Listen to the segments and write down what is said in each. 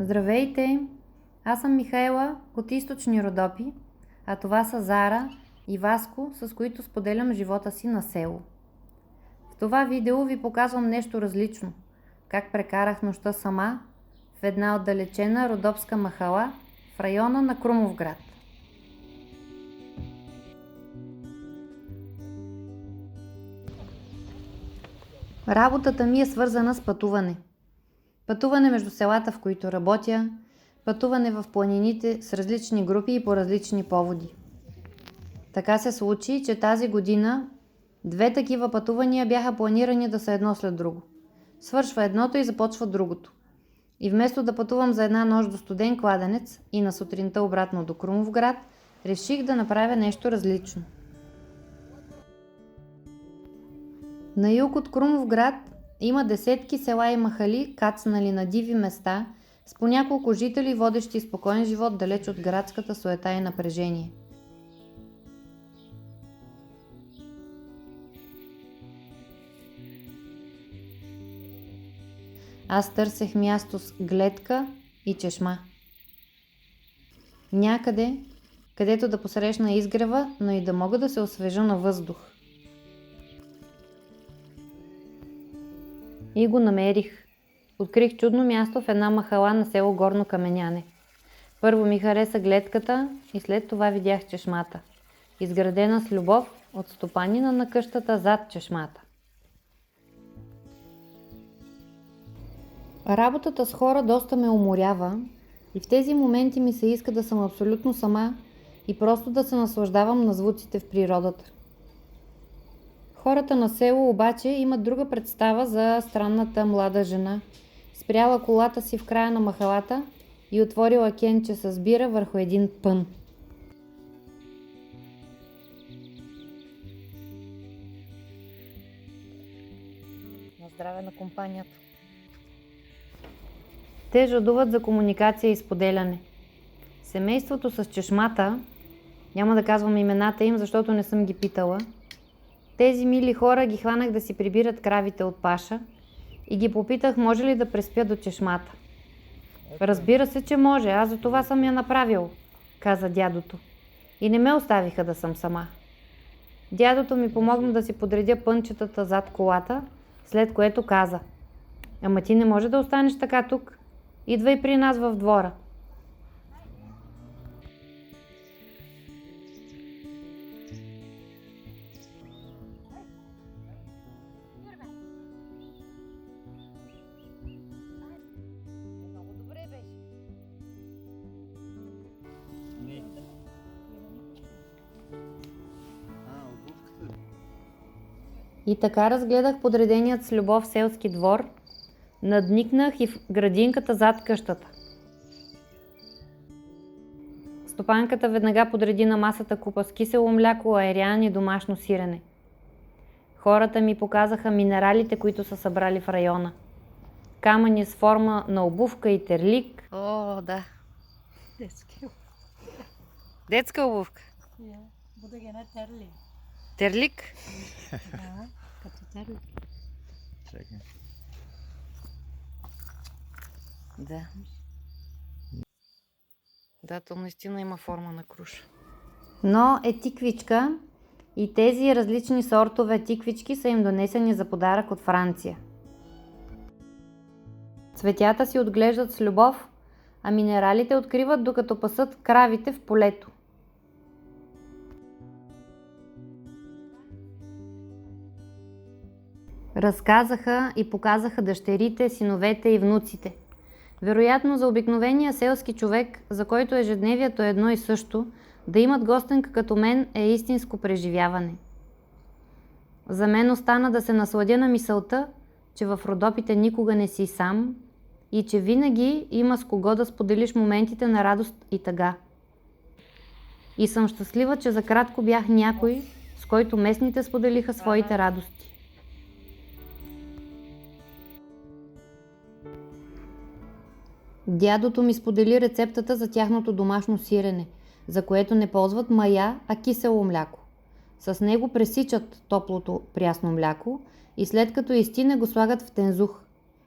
Здравейте! Аз съм Михайла от Източни Родопи, а това са Зара и Васко, с които споделям живота си на село. В това видео ви показвам нещо различно. Как прекарах нощта сама в една отдалечена родопска махала в района на Крумовград. Работата ми е свързана с пътуване. Пътуване между селата, в които работя, пътуване в планините с различни групи и по различни поводи. Така се случи, че тази година 2 такива пътувания бяха планирани да са едно след друго. Свършва едното и започва другото. И вместо да пътувам за една нощ до Студен кладенец и на сутринта обратно до Крумовград, реших да направя нещо различно. На юг от Крумовград има десетки села и махали, кацнали на диви места, с по няколко жители, водещи спокоен живот далеч от градската суета и напрежение. Аз търсех място с гледка и чешма. Някъде, където да посрещна изгрева, но и да мога да се освежа на въздух. И го намерих. Открих чудно място в една махала на село Горно Каменяне. Първо ми хареса гледката и след това видях чешмата, изградена с любов от стопанина на къщата зад чешмата. Работата с хора доста ме уморява и в тези моменти ми се иска да съм абсолютно сама и просто да се наслаждавам на звуците в природата. Хората на село обаче имат друга представа за странната млада жена, спряла колата си в края на махалата и отворила кенче с бира върху един пън. На здраве на компанията. Те жадуват за комуникация и споделяне. Семейството с чешмата, няма да казвам имената им, защото не съм ги питала, тези мили хора ги хванах да си прибират кравите от паша и ги попитах може ли да преспя до чешмата. Разбира се, че може, аз за това съм я направил, каза дядото. И не ме оставиха да съм сама. Дядото ми помогна да си подредя пънчетата зад колата, след което каза: ама ти не може да останеш така тук, идвай при нас в двора. И така разгледах подреденият с любов селски двор, надникнах и в градинката зад къщата. Стопанката веднага подреди на масата купа с кисело мляко, айрян и домашно сирене. Хората ми показаха минералите, които са събрали в района. Камъни с форма на обувка и терлик. О, да. Детски. Детска обувка. Буде гена терли. Терлик. Да, като терли. Чакай. Да. Да, то наистина има форма на круша. Но е тиквичка и тези различни сортове тиквички са им донесени за подарък от Франция. Цветята си отглеждат с любов, а минералите откриват докато пасат кравите в полето. Разказаха и показаха дъщерите, синовете и внуците. Вероятно за обикновения селски човек, за който ежедневието е едно и също, да имат гостенка като мен е истинско преживяване. За мен остана да се насладя на мисълта, че в Родопите никога не си сам и че винаги има с кого да споделиш моментите на радост и тъга. И съм щастлива, че за кратко бях някой, с който местните споделиха своите радости. Дядото ми сподели рецептата за тяхното домашно сирене, за което не ползват мая, а кисело мляко. С него пресичат топлото прясно мляко и след като изстине го слагат в тензух.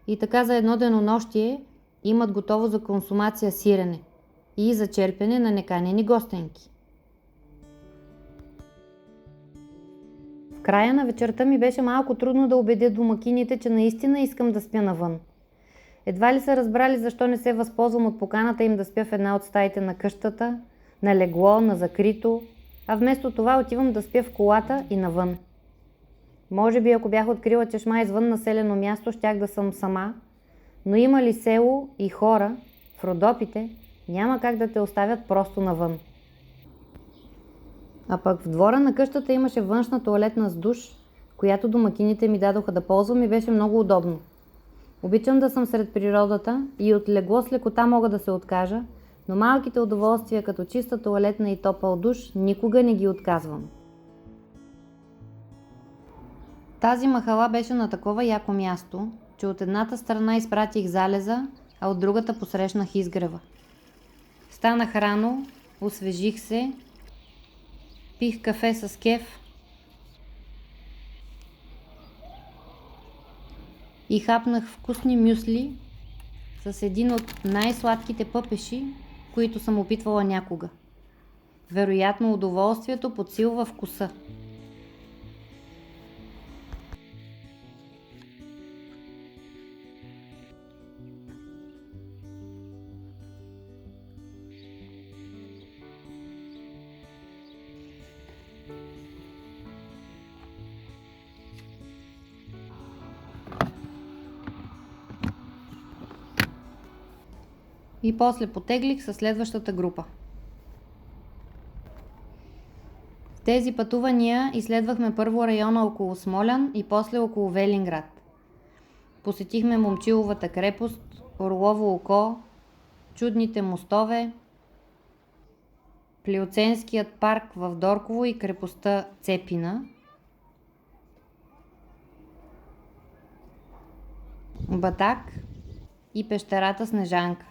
И така за едно денонощие имат готово за консумация сирене и за черпене на неканени гостенки. В края на вечерта ми беше малко трудно да убедя домакините, че наистина искам да спя навън. Едва ли са разбрали защо не се възползвам от поканата им да спя в една от стаите на къщата, на легло, на закрито, а вместо това отивам да спя в колата и навън. Може би ако бях открила чешма извън населено място, щях да съм сама, но има ли село и хора в Родопите, няма как да те оставят просто навън. А пък в двора на къщата имаше външна тоалетна с душ, която домакините ми дадоха да ползвам и беше много удобно. Обичам да съм сред природата и от легло с лекота мога да се откажа, но малките удоволствия като чиста тоалетна и топъл душ никога не ги отказвам. Тази махала беше на такова яко място, че от едната страна изпратих залеза, а от другата посрещнах изгрева. Станах рано, освежих се, пих кафе с кеф и хапнах вкусни мюсли с един от най-сладките пъпеши, които съм опитвала някога. Вероятно удоволствието подсилва вкуса. И после потеглих със следващата група. В тези пътувания изследвахме първо района около Смолян и после около Велинград. Посетихме Момчиловата крепост, Орлово око, чудните мостове, Плиоценският парк в Дорково и крепостта Цепина, Батак и пещерата Снежанка.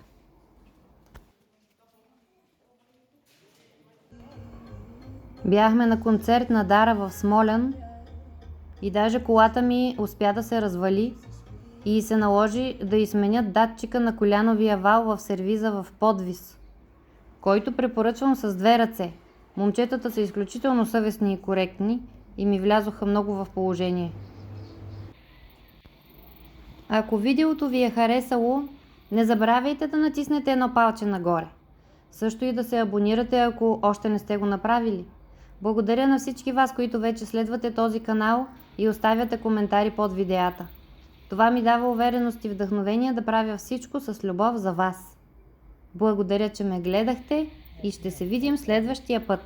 Бяхме на концерт на Дара в Смолян и даже колата ми успя да се развали и се наложи да изменят датчика на коляновия вал в сервиза в Подвис, който препоръчвам с 2 ръце. Момчетата са изключително съвестни и коректни и ми влязоха много в положение. Ако видеото ви е харесало, не забравяйте да натиснете едно палче нагоре. Също и да се абонирате, ако още не сте го направили. Благодаря на всички вас, които вече следвате този канал и оставяте коментари под видеята. Това ми дава увереност и вдъхновение да правя всичко с любов за вас. Благодаря, че ме гледахте и ще се видим следващия път.